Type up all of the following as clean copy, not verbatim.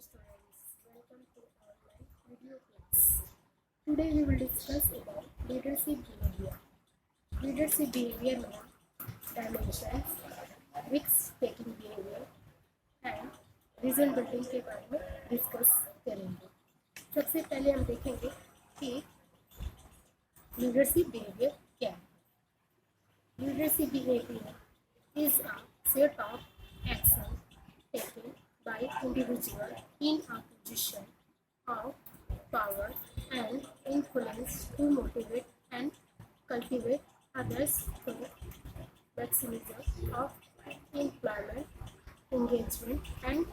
students, welcome to online video class. Today we will discuss about leadership behavior. Leadership behavior में dimensions, risk-taking behavior and vision building के बारे में discuss करेंगे. सबसे पहले हम देखेंगे कि लीडरशिप बिहेवियर क्या है. Leadership behaviour is a set of action taken by individual in a position of power and influence to motivate and cultivate others for maximization of employment, engagement and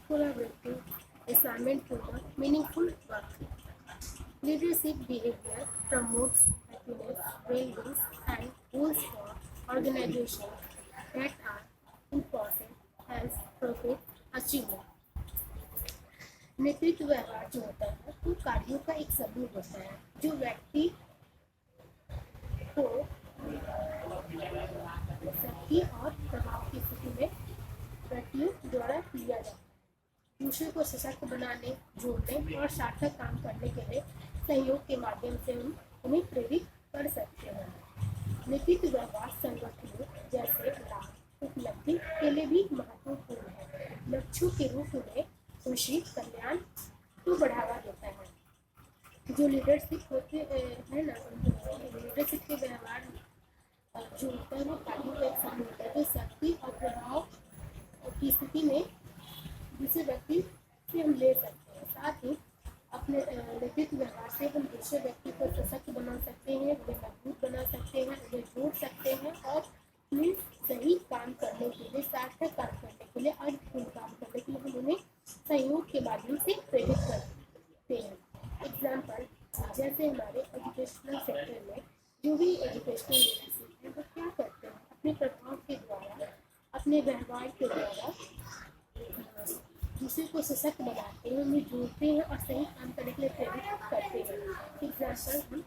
collaborative assignment to the meaningful work. Leadership behavior promotes happiness, well-being and goals for organizations that are important as profit achievement. नेतृत्व व्यवहार जो होता है वो कार्यों का एक समूह होता है जो व्यक्ति को शक्ति और प्रभाव की स्थिति में व्यक्तियों द्वारा किया जाता है. दूसरे को सशक्त बनाने, जोड़ने और सार्थक काम करने के लिए सहयोग के माध्यम से हम उन्हें प्रेरित कर सकते हैं. नेतृत्व व्यवहार संगठनों जैसे लाभ उपलब्धि के लिए भी महत्वपूर्ण है. लक्ष्यों के रूप में खुशी, कल्याण को बढ़ावा देता है. जो लीडरशिप होते है ना, लीडरशिप के व्यवहार जो होता है वो कार्यों का एक समूह होता है जो शक्ति और प्रभाव की स्थिति में दूसरे व्यक्ति से हम ले सकते हैं. साथ ही अपने नेतृत्व व्यवहार से हम दूसरे व्यक्ति को सशक्त बना सकते हैं, उन्हें मजबूत बना सकते हैं, उन्हें जोड़ सकते हैं और उन्हें सही काम करने के लिए, सार्थक काम करने के लिए, अर्थपूर्ण काम करने के लिए हम उन्हें सहयोग के माध्यम से प्रेरित करते हैं. एग्जाम्पल जैसे हमारे एजुकेशनल सेक्टर में जो भी एजुकेशनल लीडरशिप है वो क्या करते हैं, अपने प्रभाव के द्वारा, अपने व्यवहार के द्वारा दूसरे को सशक्त बनाते हैं, उन्हें जोड़ते हैं और सही काम करने के लिए प्रेरित करते हैं. एग्जाम्पल हम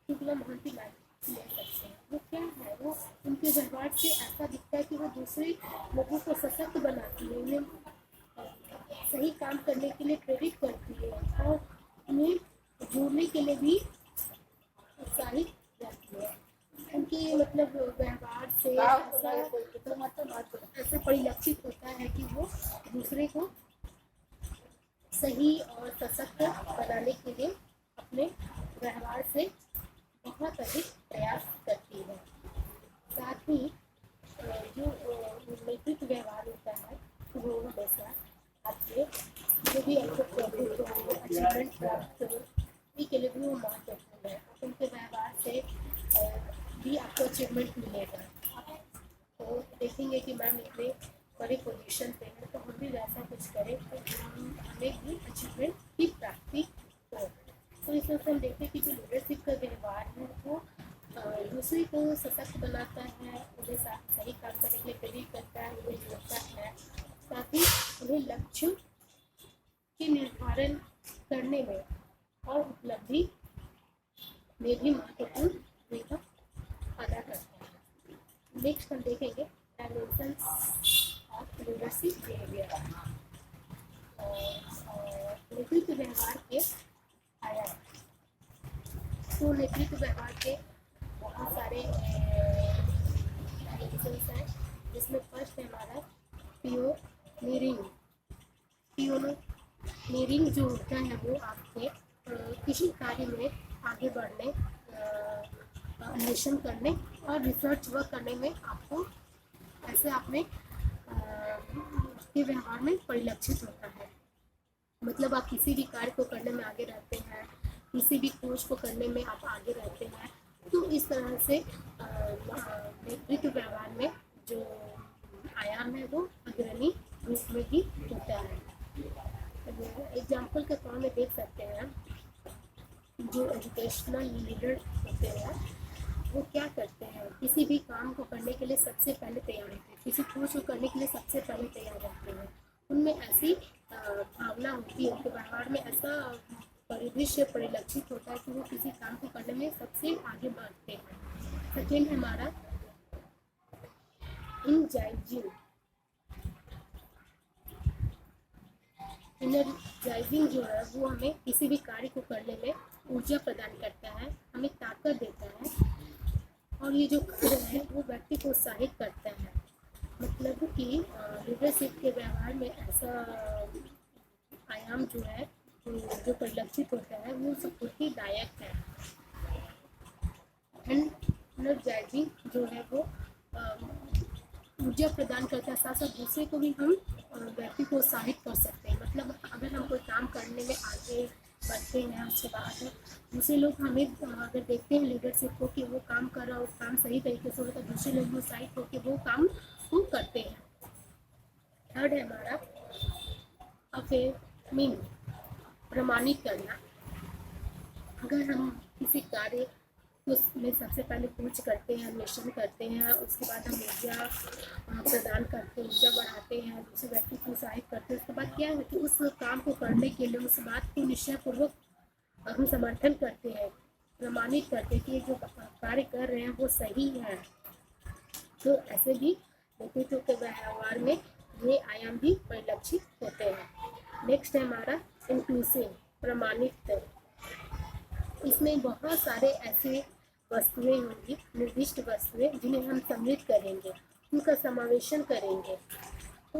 शुक्ला मोहंती मैम ले सकते हैं. वो क्या है, वो उनके व्यवहार से ऐसा दिखता है कि वो दूसरे लोगों को सशक्त बनाती है, उन्हें सही काम करने के लिए प्रेरित करती है और उन्हें जोड़ने के लिए भी उत्साहित करती है. उनके मतलब व्यवहार से ऐसा परिलक्षित होता है कि वो दूसरे को सही और सशक्त बनाने के लिए अपने व्यवहार से बहुत अधिक प्रयास करती है. साथ ही जो नेतृत्व व्यवहार होता है वो हमेशा आपके जो भी आपको प्रॉफिट हो, अचीवमेंट प्राप्त हो, के लिए भी वो महत्वपूर्ण है. उनके व्यवहार से भी आपको अचीवमेंट मिलेगा. आप तो देखेंगे कि मैम इतने बड़े पोजीशन पे है तो हम भी वैसा कुछ करें तो हमें भी अचीवमेंट की प्राप्ति हो. तो इस वक्त हम देखते हैं कि जो लीडरशिप का व्यवहार है वो दूसरे को सशक्त बनाता है, उन्हें सही काम करने के लिए प्रेरित करता है, उन्हें जोड़ता है. साथ ही उन्हें लक्ष्य के निर्धारण करने में और उपलब्धि में भी महत्वपूर्ण भूमिका अदा करता है. नेक्स्ट हम देखेंगे डायमेंशंस ऑफ लीडरशिप बिहेवियर. नेतृत्व व्यवहार के आयाम. तो नेतृत्व व्यवहार के बहुत सारे डायमेंशंस हैं जिसमें फर्स्ट है हमारा पियोनियरिंग. पियोनियरिंग जो होता है वो आपके किसी कार्य में आगे बढ़ने, अन्वेषण करने और रिसर्च वर्क करने में आपको ऐसे अपने के व्यवहार में परिलक्षित होता है. मतलब आप किसी भी कार्य को करने में आगे रहते हैं, किसी भी खोज को करने में आप आगे रहते हैं. तो इस तरह से नेतृत्व व्यवहार में जो आयाम है वो अग्रणी रूप में भी होता है. एग्जाम्पल के तौर में देख सकते हैं जो एजुकेशनल लीडर होते हैं वो क्या करते हैं, किसी भी काम को करने के लिए सबसे पहले तैयार रहते हैं, किसी खोज को करने के लिए सबसे पहले तैयार रहते हैं. उनमें ऐसी भावना होती है, उनके व्यवहार में ऐसा परिदृश्य परिलक्षित होता है कि वो किसी काम को करने में सबसे आगे बढ़ते हैं. सेकेंड है हमारा इंजाइजिंग. एनर्जाइजिंग जो है वो हमें किसी भी कार्य को करने में ऊर्जा प्रदान करता है, हमें ताकत देता है, और ये जो कार्य है वो व्यक्ति को उत्साहित करता है। मतलब कि लीडरशिप के व्यवहार में ऐसा आयाम जो है जो परिलक्षित होता है वो स्फूर्तिदायक है। एनर्जाइजिंग जो है वो ऊर्जा प्रदान करता है, साथ साथ दूसरे को भी हम व्यक्ति को उत्साहित कर सकते हैं। मतलब अगर हम कोई काम करने में आगे बढ़ते हैं, उसके बाद दूसरे लोग हमें अगर देखते हैं लीडरशिप को कि वो काम कर रहा हो, काम सही तरीके से हो, तो दूसरे लोग भी उत्साहित होकर वो काम को करते हैं। थर्ड है हमारा अफर्मिंग, प्रमाणित करना। अगर हम किसी कार्य उसमें सबसे पहले पूछ करते हैं, अन्वेषण करते हैं, उसके बाद हम ऊर्जा प्रदान करते हैं, ऊर्जा बढ़ाते हैं, दूसरे व्यक्ति को उत्साहित करते हैं। उसके बाद क्या है कि उस काम को करने के लिए उस बात को निश्चयपूर्वक हम समर्थन करते हैं, प्रमाणित करते हैं कि ये जो कार्य कर रहे हैं वो सही है। तो ऐसे भी नेतृत्व के व्यवहार में ये आयाम भी परिलक्षित होते हैं। नेक्स्ट है हमारा इंक्लूसिव, प्रमाणित। इसमें बहुत सारे ऐसे वस्तुएं होंगी, निर्दिष्ट वस्तुएं, जिन्हें हम सम्मिलित करेंगे, उनका समावेशन करेंगे। तो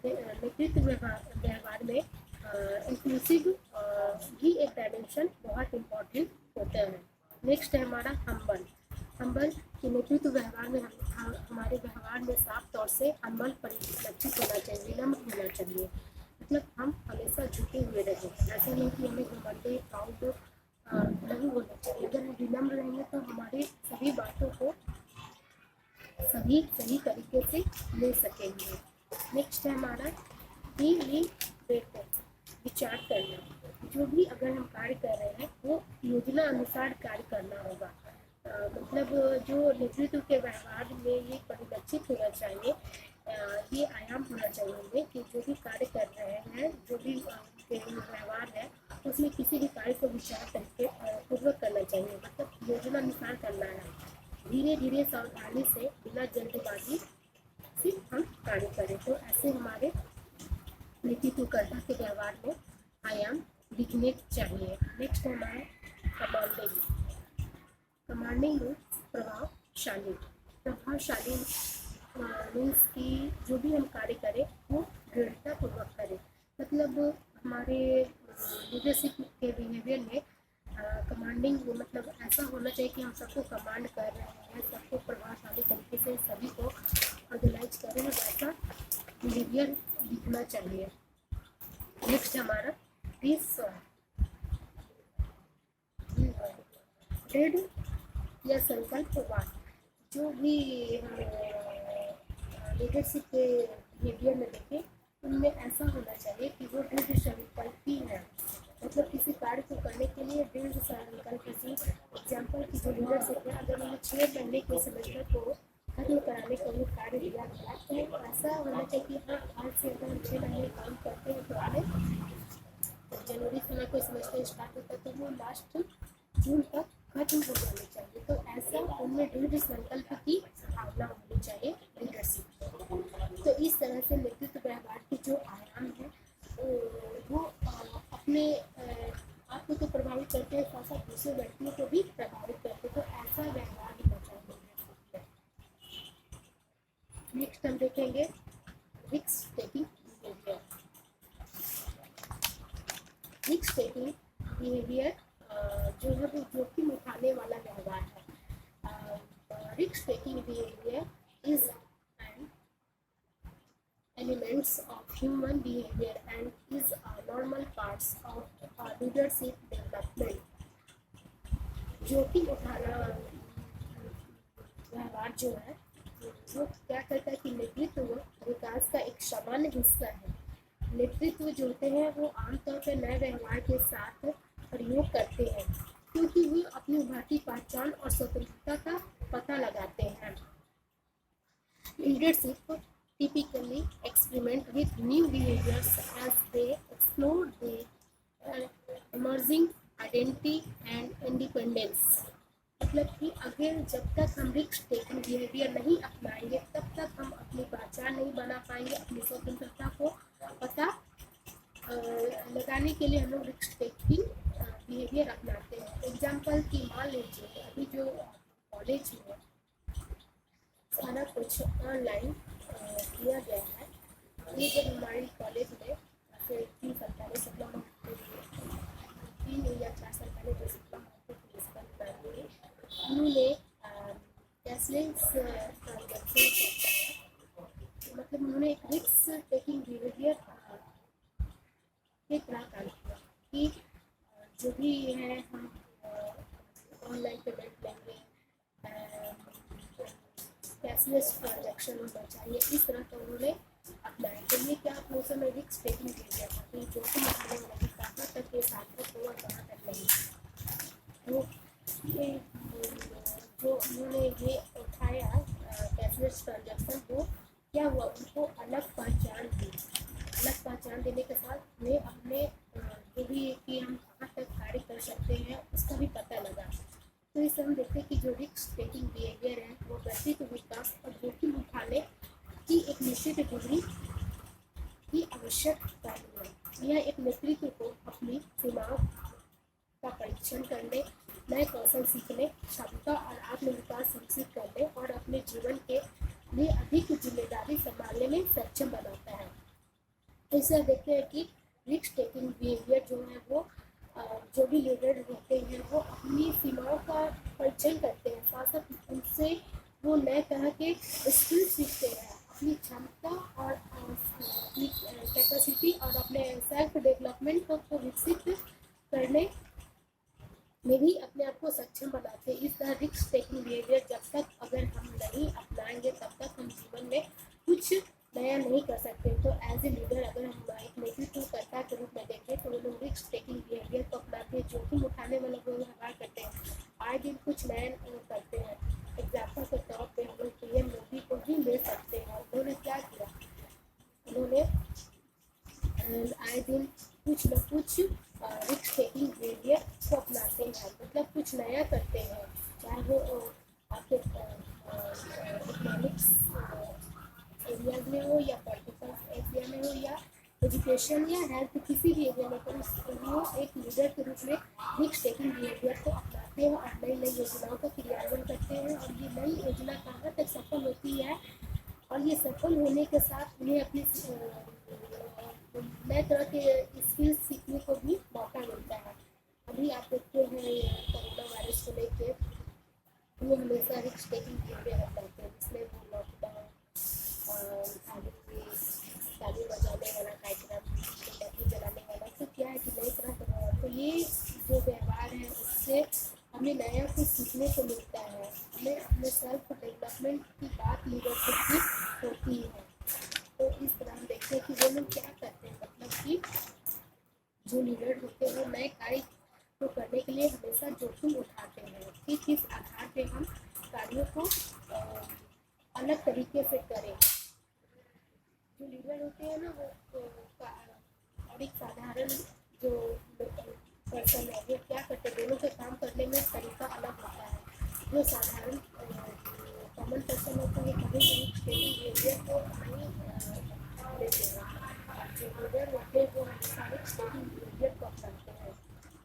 नेतृत्व व्यवहार में इंक्लूसिव भी एक डायमेंशन बहुत इम्पोर्टेंट होता है। नेक्स्ट है हमारा हम्बल। हम्बल के नेतृत्व व्यवहार में हमारे व्यवहार में साफ तौर से हम्बल परिलक्षित होना चाहिए, विनम्र होना चाहिए। मतलब हम हमेशा झुके हुए रहें, ऐसा नहीं कि हमें घमंडी प्राउड नहीं होना चाहिए। अगर हम विनम्र रहेंगे तो हमारे सभी बातों को सभी सही तरीके से ले सकेंगे। नेक्स्ट है हमारा डिलिबरेट, विचार करना। जो भी अगर हम कार्य कर रहे हैं वो योजना अनुसार कार्य करना होगा। मतलब जो नेतृत्व के व्यवहार में ये परिलक्षित होना चाहिए, ये आयाम होना चाहिए कि जो भी कार्य कर रहे हैं, जो भी व्यवहार है, उसमें किसी भी कार्य को विचार करके पूर्वक करना चाहिए। मतलब योजना अनुसार करना है, धीरे धीरे सावधानी से, बिना जल्दबाजी से हम कार्य करें। तो ऐसे हमारे नेतृत्वकर्ता के व्यवहार में आयाम दिखने चाहिए। नेक्स्ट है हमारा कमांडिंग। कमांडिंग प्रभावशाली। प्रभावशाली मीन्स कि जो भी हम कार्य करें वो दृढ़तापूर्वक करें। मतलब हमारे लीडरशिप के बिहेवियर में कमांडिंग मतलब ऐसा होना चाहिए कि हम सबको कमांड कर रहे हैं, सबको प्रभावशाली तरीके से सभी को ऑर्गेनाइज कर रहे हैं, वैसा बिहेवियर दिखना चाहिए। नेक्स्ट हमारा दृढ़ या संकल्पवाद। जो भी हम लीडरशिप के बिहेवियर में देखें, उनमें ऐसा होना चाहिए कि वो दृढ़ संकल्पी है। मतलब किसी कार्य को करने के लिए दृढ़ संकल्प से। एग्जाम्पल की जो लीडरशिप है, अगर उन्हें 6 महीने के सेमेस्टर को खत्म कराने का भी कार्य दिया गया तो ऐसा होना चाहिए कि हाँ, आज से अगर हम 6 महीने काम करते हैं तो हमें जनवरी से ना कोई सेमेस्टर स्टार्ट होता है तो वो लास्ट जून तक खत्म हो जाना चाहिए। तो ऐसा उनमें दृढ़ संकल्प की भावना होनी चाहिए लीडरशिप। तो इस तरह से नेतृत्व व्यवहार के जो आयाम है वो अपने आपको तो प्रभावित करते हैं, साथ साथ दूसरे व्यक्तियों को भी प्रभावित करते हैं। तो ऐसा व्यवहार होना चाहिए। नेक्स्ट हम देखेंगे risk taking behaviour. Risk taking behaviour जो है वो जोखिम उठाने वाला व्यवहार है। Risk taking behaviour is an elements of human behavior and is a normal parts of leadership development। जोखिम उठाना व्यवहार जो है वो क्या करता है कि नेतृत्व विकास का एक सामान्य हिस्सा है। नेतृत्व जो होते हैं वो आमतौर पर नए व्यवहार के साथ प्रयोग करते हैं, क्योंकि वो अपनी उभरती पहचान और स्वतंत्रता का पता लगाते हैं। Leadership typically experiment with new behaviors as they explore their emerging identity and independence। मतलब कि अगर जब तक हम रिस्क टेकिंग बिहेवियर नहीं अपनाएंगे तब तक हम अपनी पहचान नहीं बना पाएंगे, अपनी स्वतंत्रता को पता बचाने के लिए हम लोग रिस्क टेकिंग बिहेवियर अपनाते हैं। एग्जाम्पल की मान लीजिए अभी जो कॉलेज में सारा कुछ ऑनलाइन किया गया है। ये जब हमारी कॉलेज में फिर 3 साल पहले डिप्लोमा 3 या 4 साल पहले जो डिप्लोमा उन्होंने कैशलेस ट्रांजेक्शन करता है, मतलब उन्होंने एक रिस्क टेकिंग बिहेवियर के तरह काम किया कि जो भी है हम ऑनलाइन पेमेंट लेंगे, कैशलेस ट्रांजेक्शन होना चाहिए, इस तरह का उन्होंने अपनाया। तो ये क्या आप लोगों में रिस्क टेकिंग बिहेवियर था कि जो कि हमारे नहीं कहाँ तक ये सार्थक हुआ कहाँ तक नहीं। तो ये जो उन्होंने ये उठाया कैशलेस ट्रांजेक्शन को, क्या हुआ उनको अलग पहचान दी। अलग पहचान देने के साथ उन्हें अपने जो भी कि हम कहाँ तक कार्य कर सकते हैं उसका भी पता लगा। तो इससे हम देखते हैं कि जो रिस्क टेकिंग बिहेवियर है वो व्यक्तित्व विकास और जोखिम उठाने की एक निश्चित डिग्री की आवश्यकता है। यह एक नेतृत्व को अपनी सीमाओं का परीक्षण करने, नए कौशल सीखने, क्षमता और आत्मविकास विकसित करने और अपने जीवन के लिए अधिक जिम्मेदारी संभालने में सक्षम बनाता है। ऐसा देखते हैं कि रिस्क टेकिंग बिहेवियर जो है वो जो भी लीडर होते हैं वो अपनी सीमाओं का परीक्षण करते हैं, साथ साथ उनसे वो नए तरह के स्किल सीखते हैं, अपनी क्षमता और अपनी कैपेसिटी और अपने सेल्फ डेवलपमेंट को विकसित करने में भी अपने आप को सक्षम बनाते हैं। इस तरह रिस्क टेकिंग बिहेवियर जब तक अगर हम नहीं अपनाएंगे तब तक हम जीवन में कुछ नया नहीं कर सकते। तो एज ए लीडर अगर हम एक नेतृत्वकर्ता के रूप में देखें तो वो लोग रिस्क टेकिंग बिहेवियर को अपनाते हैं, जोखिम उठाने वाले लोग व्यवहार करते हैं, आए दिन कुछ नया करते हैं। एग्जाम्पल के तौर पे हम लोग पीएम मोदी को भी ले सकते हैं। उन्होंने क्या किया, उन्होंने आए दिन कुछ न कुछ रिस्क टेकिंग बिहेवियर को अपनाते हैं, मतलब कुछ नया करते हैं, चाहे वो आपके इकोनॉमिक्स एरियाज में हो या पॉलिटिकल एरिया में हो या एजुकेशन या हेल्थ किसी भी एरिया में। तो वो एक लीडर के रूप में रिस्क टेकिंग बिहेवियर को अपनाते हैं और नई नई योजनाओं का क्रियान्वयन करते हैं। और ये नई योजना कहाँ तक सफल होती है और ये सफल होने के साथ उन्हें अपनी नए तरह के स्किल्स सीखने को भी मौका मिलता है। अभी आप देखते हैं कोरोना वायरस को लेकर वो हमेशा रिस्क टेकिंग बिहेवियर अपनाते हैं, जिसमें वो लॉकडाउन ताली बजाने वाला कार्यक्रम, बत्ती जलाने वाला, तो क्या है कि नई तरह का, तो ये जो व्यवहार है उससे हमें नया कुछ सीखने को मिलता है। हमें अपने सेल्फ डेवलपमेंट की बात लीडरशिप की होती है। तो इस तरह हम देखते हैं कि वो लोग क्या करते हैं, मतलब कि जो लीडर होते हैं वो नए कार्य को करने के लिए हमेशा जोखिम उठाते हैं कि किस आधार पे हम कार्यों को अलग तरीके से करें। जो लीडर होते हैं ना वो और एक साधारण जो पर्सन है वो क्या करते हैं, दोनों के काम करने में तरीका अलग होता है। जो साधारण कॉमन पर्सन होता है कभी भी बिहेवियर को नहीं लेते हैं, जो लीडर होते हैं वो हमेशा बिहेवियर को अपनाते हैं।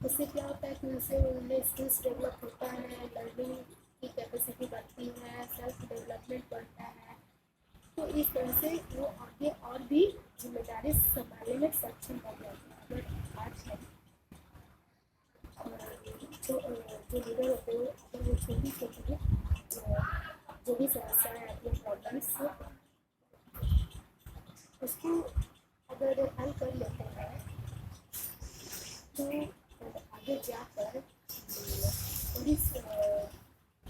उससे क्या होता है कि उनमें स्किल्स डेवलप होता है, लर्निंग की कैपेसिटी बढ़ती है, सेल्फ डेवलपमेंट बढ़ता है। तो इस तरह से वो आगे और भी जिम्मेदारी संभालने में सक्षम हो जाते हैं। अगर आज है जो लीडर होते हैं अगर वो छोटी छोटी जो भी समस्याएं आती हैं, प्रॉब्लम्स, उसको अगर हल कर लेते हैं तो आगे जाकर बड़ी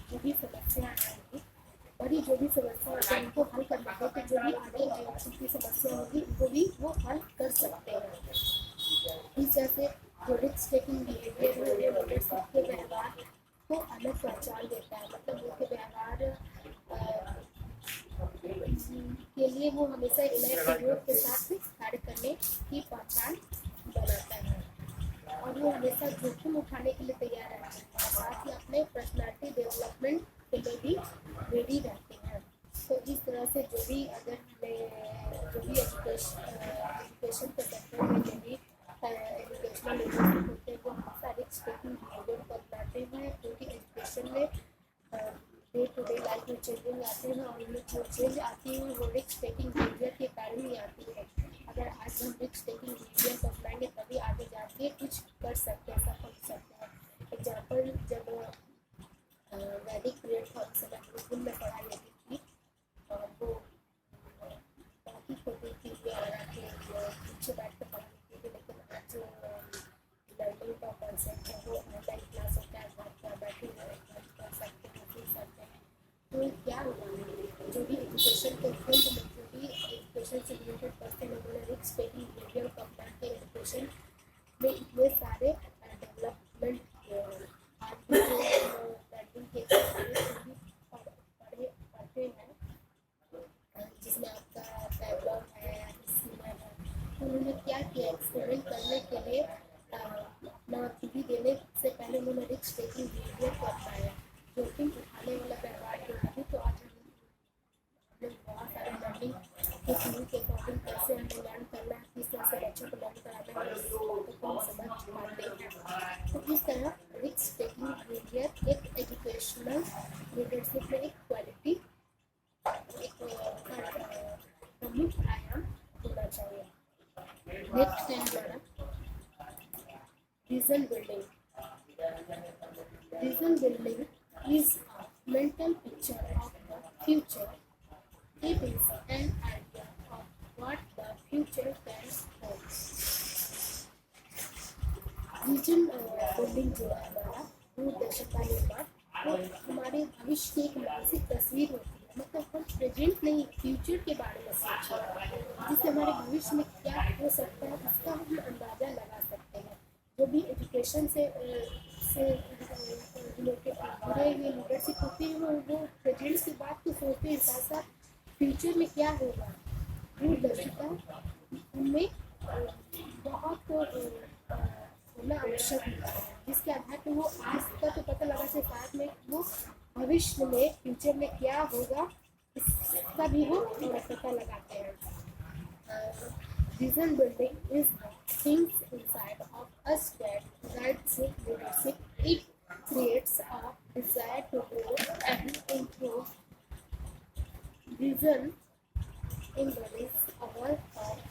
जो भी समस्या आएंगी, बड़ी जो भी समस्या होगी उनको हल कर लेते हैं, तो जो भी आगे उनकी समस्या होगी उनको भी वो हल कर सकते हैं। इस तरह से जो रिस्क टेकिंग बिहेवियर है वो लीडरशिप के व्यवहार को अलग पहचान देता है, मतलब उनके व्यवहार के लिए वो हमेशा एक नए प्रयोग के साथ कार्य करने की पहचान बनाता है और वो हमेशा जोखिम उठाने के लिए तैयार रहते हैं और साथ ही अपने पर्सनालिटी डेवलपमेंट के लिए भी रेडी रहते हैं। तो इस तरह से जो भी अगर हमें जो भी एजुकेशन के सेक्टर में जो भी स्पेक्टिंग बिहेवियर को अपनाते हैं, क्योंकि एजुकेशन में डे टू डे लाइफ में चेंजिंग आते हैं और उनमें जो चेंज आती है वो रिस्क टेकिंग बिहेवियर के कारण ही आती है। अगर आज हम रिस्क टेकिंग बिहेवियर को अपनाएंगे तभी आगे जाके कुछ कर सकते हैं, सफल हो सकते हैं। एग्जाम्पल, जब वैदिक पीरियड था उस समय गुरुकुल में पढ़ाई होती थी और वो काफ़ी होती थी पीछे बैठ कर पढ़ाई होती थी, लेकिन आज लर्निंग का कॉन्सेप्ट है वो ऑनलाइन क्लास होता है, घर बैठे हुए कर सकते हैं, सीख सकते हैं। तो क्या हुआ, जो भी एजुकेशन के फील्ड में जो भी एजुकेशन से रिलेटेड पर्सन उन्होंने रिस्क टेकिंग बिहेवियर को अपना के एजुकेशन में इतने सारे डेवलपमेंट किए हैं। आज भी जो लर्निंग के भी पढ़ते हैं, जिसमें आपका बैकग्राउंड है, स्कीमर है, तो उन्होंने क्या किया, एक्सपेरिमेंट करने के लिए अपना डिग्री देने से पहले उन्होंने रिस्क टेकिंग बिहेवियर को अपनाया, जोखिम उठाने वाला व्यवहार क्यों नहीं। तो आज हमने बहुत सारे लर्निंग के टूल के अकॉर्डिंग कैसे हमें लर्न करना है, किस तरह से बच्चों को लर्न कराना है, इस बातों को हम समझ पाते हैं। तो इस तरह रिस्क टेकिंग बिहेवियर एक एजुकेशनल लीडरशिप में एक क्वालिटी, एक प्रमुख आयाम होना चाहिए। नेक्स्ट है हमारा vision building. Vision building is a mental picture of the future. It is an idea of what the future can hold. Vision building जो है हमारा दूरदर्शिता निर्माण, वो हमारे भविष्य की एक मानसिक तस्वीर होती है। मतलब हम प्रेजेंट नहीं, फ्यूचर के बारे में सोचें, जिससे हमारे भविष्य में क्या हो सकता है उसका हम अंदाजा लगा सकते हैं। जो भी एजुकेशन से रिलेटेड जुड़े हुए लीडरशिप होते हैं वो प्रेजेंट की बात तो सोचते हैं, साथ साथ फ्यूचर में क्या होगा दूरदर्शिता उनमें बहुत होना आवश्यक होता है, जिसके आधार पर वो आज का तो पता लगा से साथ में वो भविष्य में फ्यूचर में क्या होगा इसका भी वो पता लगाते हैं। Vision building is the things inside of us that guides leadership. It creates a desire to grow and improve. Vision embodies our thoughts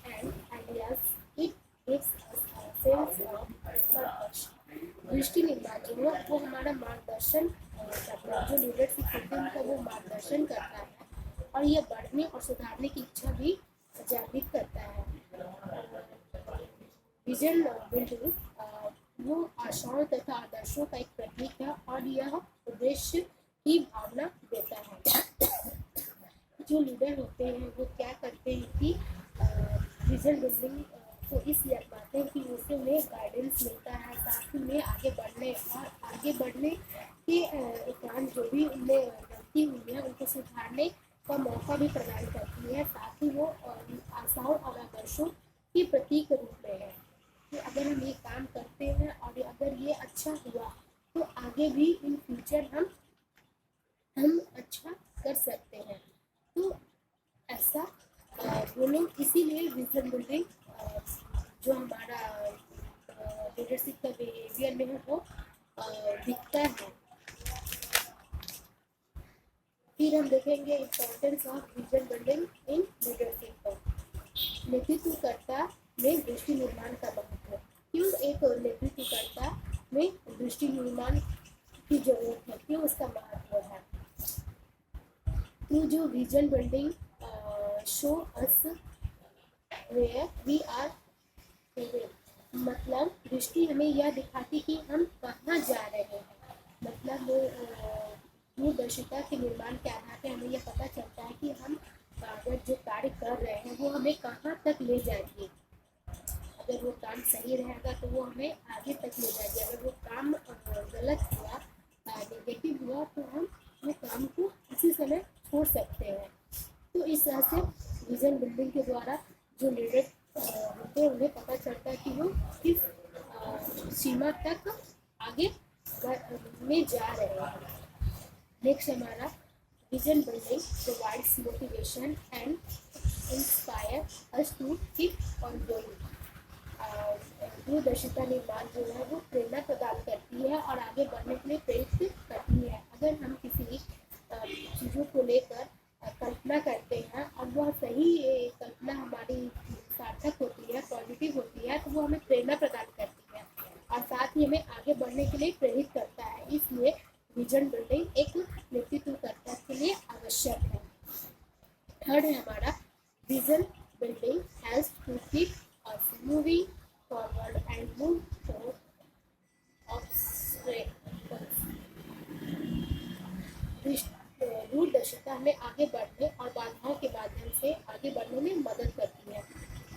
and ideas. It gives us a sense of purpose. दृष्टि निर्माण जो है वो हमारा मार्गदर्शन करता है, जो लीडरशिप होते हैं उनका वो मार्गदर्शन करता है और ये बढ़ने और सुधारने की इच्छा भी जागृत करता है। विजन बिल्डिंग वो आशाओं तथा आदर्शों का एक प्रतीक है और यह उद्देश्य की भावना देता है। जो लीडर होते हैं वो क्या करते हैं कि विजन बिल्डिंग को इसलिए अपनाते हैं कि उससे उन्हें गाइडेंस मिलता है, साथ ही में आगे बढ़ने के उपरांत जो भी उन्हें गलती हुई है उनको सुधारने का मौका भी प्रदान करती है। साथ ही वो आशाओं और आदर्शों के प्रतीक रूप में है कि अगर हम ये काम करते हैं और अगर ये अच्छा हुआ तो आगे भी इन फ्यूचर हम अच्छा कर सकते हैं। तो ऐसा दोनों इसीलिए विजन बिल्डिंग जो हमारा लीडरशिप का बिहेवियर में है वो दिखता है। फिर हम देखेंगे importance of vision building in leadership. नेतृत्वकर्ता में दृष्टि निर्माण का महत्व। क्यों एक नेतृत्वकर्ता में दृष्टि निर्माण की जरूरत है, क्यों उसका महत्व है? तो जो vision building show us where we are, मतलब दृष्टि हमें यह दिखाती कि हम कहाँ जा रहे हैं। मतलब दूरदर्शिता के निर्माण के आधार पर हमें यह पता चलता है कि हम अगर जो कार्य कर रहे हैं वो हमें कहाँ तक ले जाएगी। अगर वो काम सही रहेगा तो वो हमें आगे तक ले जाएगी, अगर वो काम गलत हुआ, नेगेटिव हुआ, तो हम वो काम को इसी समय छोड़ सकते हैं। तो इस तरह से विजन बिल्डिंग के द्वारा जो लीडर होते हैं उन्हें पता चलता है कि वो किस सीमा तक आगे में जा रहे हैं। नेक्स्ट हमारा vision building provides motivation and inspire us to keep on going. दूरदर्शिता निर्माण जो है वो प्रेरणा प्रदान करती है और आगे बढ़ने के लिए प्रेरित करती है। अगर हम किसी चीज़ों को लेकर कल्पना करते हैं और वह सही कल्पना हमारी सार्थक होती है, पॉजिटिव होती है, तो वो हमें प्रेरणा प्रदान करती है और साथ ही हमें आगे बढ़ने के लिए प्रेरित करता है। इसलिए विजन बिल्डिंग एक नेतृत्वकर्ता के लिए आवश्यक है। थर्ड है हमारा vision building helps to keep us moving forward and move for obstacles. दूरदर्शिता हमें आगे बढ़ने और बाधाओं के माध्यम से आगे बढ़ने में मदद करती है।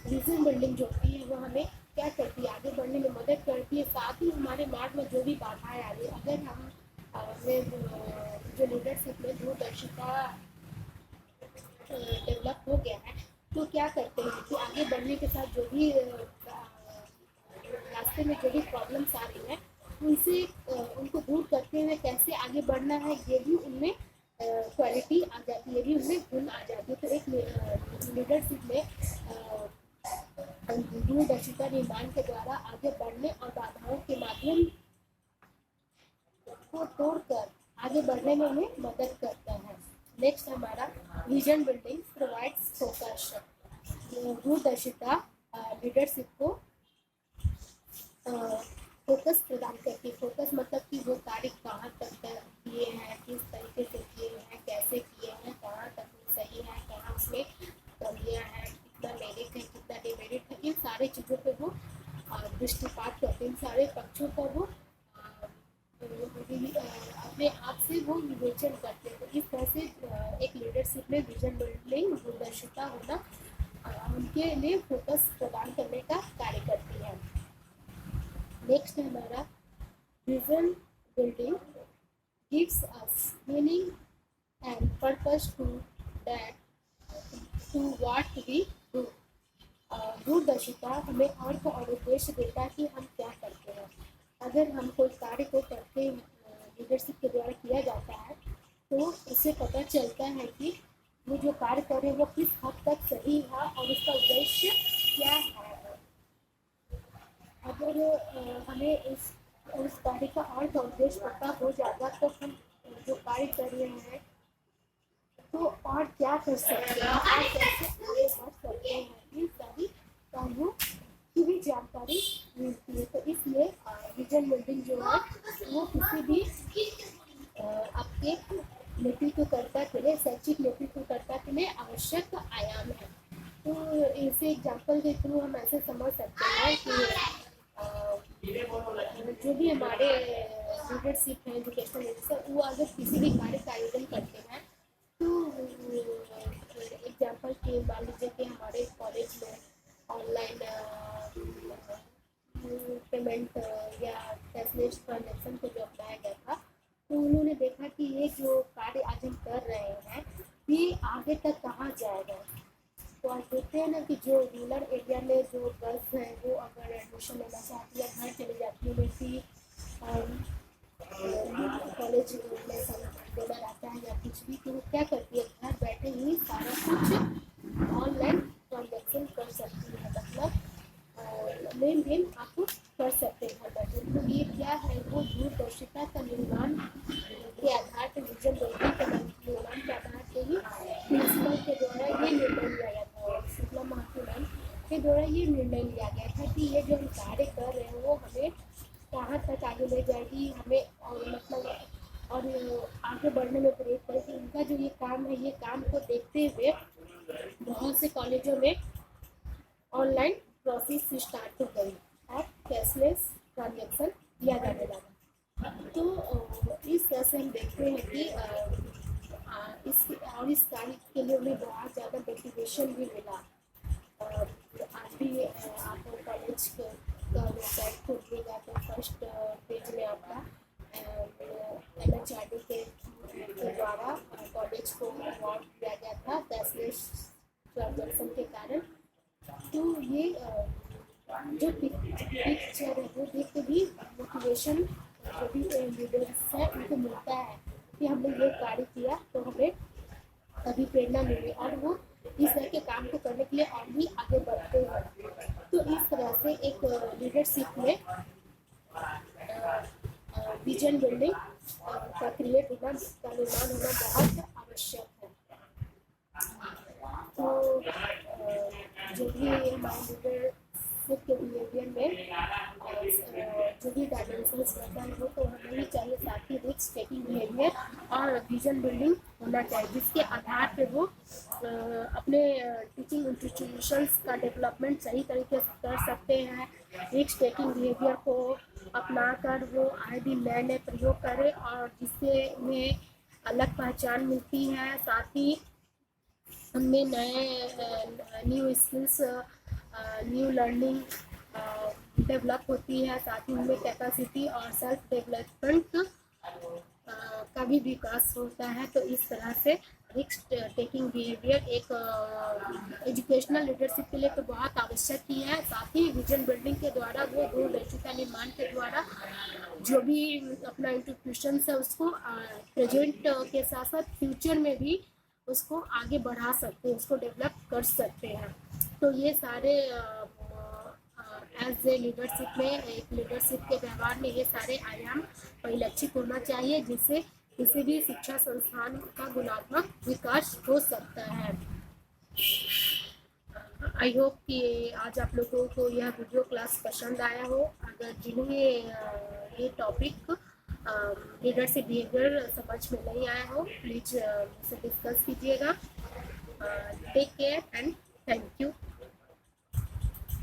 विजन बिल्डिंग जो होती है वो हमें क्या करती है, आगे बढ़ने में मदद करती है। साथ ही हमारे मार्ग में जो भी बाधाएं आ रही है, अगर हम जो लीडरशिप में दूरदर्शिता डेवलप हो गया है तो क्या करते हैं कि आगे बढ़ने के साथ जो भी रास्ते में जो भी प्रॉब्लम्स आ रही है उनसे उनको दूर करते हुए कैसे आगे बढ़ना है ये भी उनमें क्वालिटी आ जाती है, ये भी उनमें गुण आ जाती है। तो एक लीडरशिप में दूरदर्शिता निर्माण के द्वारा आगे बढ़ने और बाधाओं के माध्यम को तोड़कर आगे बढ़ने में हमें मदद करता है। नेक्स्ट हमारा विजन बिल्डिंग प्रोवाइड्स फोकस। दूरदर्शिता लीडरशिप को फोकस प्रदान करती है। फोकस मतलब कि वो कार्य कहाँ तक किए हैं, किस तरीके से किए हैं, कैसे किए हैं, कहाँ तक सही है, कहाँ उसमें कमियाँ हैं, कितना मेरिट है, कितना डिमेरिट है, इन सारे चीज़ों पे वो दृष्टिपात करते हैं। इन सारे पक्षों पर वो अपने आप से वो विवेचन करते हैं। तो इस तरह से एक लीडरशिप में विजन बिल्डिंग दूरदर्शिता होना उनके लिए फोकस प्रदान करने का कार्य करती है। नेक्स्ट है हमारा vision building gives us meaning and purpose to what we do. दूरदर्शिता हमें अर्थ और उद्देश्य देता है कि हम क्या करते हैं। अगर हम कोई कार्य को करते लीडरशिप के द्वारा किया जाता है तो उससे पता चलता है कि वो जो कार्य कर रहे हैं वो किस हद तक सही है और उसका उद्देश्य क्या है। अगर हमें उस कार्य का अर्थ और उद्देश्य पता हो जाएगा तो हम जो कार्य कर रहे हैं तो और क्या कर सकते हैं और कैसे आगे बढ़ सकते हैं, ये सारी कार्यों की भी जानकारी मिलती है। तो इसलिए विजन बिल्डिंग जो है वो किसी भी आपके नेतृत्वकर्ता के लिए, शैक्षिक नेतृत्वकर्ता के लिए आवश्यक आयाम है। तो इसे एग्जाम्पल के थ्रू हम ऐसे समझ सकते हैं कि जो भी हमारे लीडरशिप है, एजुकेशनल लीडरशिप, वो अगर किसी भी कार्य का आयोजन करते हैं तो एग्जाम्पल के मान लीजिए कि हमारे कॉलेज में ऑनलाइन पेमेंट या कैशलेस ट्रांजेक्शन को जो अपनाया गया था तो उन्होंने देखा कि ये जो कार्य आज हम कर रहे हैं ये आगे तक कहाँ जाएगा। तो आज देखते हैं ना कि जो रूरल एरिया में जो गर्ल्स हैं वो अगर एडमिशन लेना चाहती है, घर चली जाती है, वैसी कॉलेज में देना रहता है या कुछ भी, तो वो क्या करती है घर बैठे ही सारा कुछ ऑनलाइन ट्रांजेक्शन कर सकती है। मतलब लेन देन आप कर सकते हैं घर बैठे। तो ये क्या है, वो दूरदर्शिता का निर्माण के आधार पर, विजन बिल्डिंग का निर्माण के आधार पर ही प्रिंसिपल के द्वारा ये निर्णय लिया गया था, शुक्ला महात्मा मैम के द्वारा ये निर्णय लिया गया था कि ये जो हम कार्य कर रहे हैं वो हमें कहाँ तक आगे ले जाएगी, हमें और मतलब और आगे बढ़ने में प्रेरित करेगी। उनका जो ये काम है, ये काम को देखते हुए बहुत से कॉलेजों में ऑनलाइन प्रोसेस स्टार्ट हो गई और कैशलेस ट्रांजेक्शन किया जाने लगा। तो इस तरह से हम देखते हैं कि इस कार्य के लिए उन्हें बहुत ज़्यादा मोटिवेशन भी मिला। आज भी आप कॉलेज का वेबसाइट खोलिएगा तो फर्स्ट पेज में आपका MHRD के द्वारा कॉलेज को अवार्ड दिया गया था कैशलेस ट्रांजेक्शन के कारण। तो ये जो पिक्चर है वो देख के भी मोटिवेशन जो भी लीडर्स हैं उनको मिलता है कि हमने ये कार्य किया तो हमें कभी प्रेरणा मिली और वो इस तरह के काम को करने के लिए और भी आगे बढ़ते हैं। तो इस तरह से एक लीडरशिप में विजन बिल्डिंग का निर्माण होना बहुत आवश्यक है। तो जो भी हमारे लीडरशिप के बिहेवियर में जो भी डायमेंशंस रहता है वो तो होना ही चाहिए, साथ ही रिस्क टेकिंग बिहेवियर और विजन बिल्डिंग होना चाहिए, जिसके आधार पे वो अपने टीचिंग इंस्टीट्यूशंस का डेवलपमेंट सही तरीके से कर सकते हैं। रिस्क टेकिंग बिहेवियर को अपनाकर वो आए दिन नए नए प्रयोग करें और जिससे उन्हें अलग पहचान मिलती है। साथ ही हमें नए new skills, new learning develop होती है। साथ ही उनमें कैपेसिटी और सेल्फ डेवलपमेंट का भी विकास होता है। तो इस तरह से रिस्क टेकिंग बिहेवियर एक एजुकेशनल लीडरशिप के लिए तो बहुत आवश्यक ही है। साथ ही विजन बिल्डिंग के द्वारा वो दूरदर्शिता निर्माण के द्वारा जो भी अपना इंस्टीट्यूशन है उसको प्रेजेंट के साथ साथ फ्यूचर में भी उसको आगे बढ़ा सकते हैं, उसको डेवलप कर सकते हैं। तो ये सारे एज ए लीडरशिप में, एक लीडरशिप के व्यवहार में ये सारे आयाम परिलक्षित होना चाहिए, जिससे किसी भी शिक्षा संस्थान का गुणात्मक विकास हो सकता है। आई होप कि आज आप लोगों को यह वीडियो क्लास पसंद आया हो। अगर जिन्हें ये टॉपिक लीडरशिप बिहेवियर समझ में नहीं आया हो, प्लीज मुझसे डिस्कस कीजिएगा। Take care and thank you.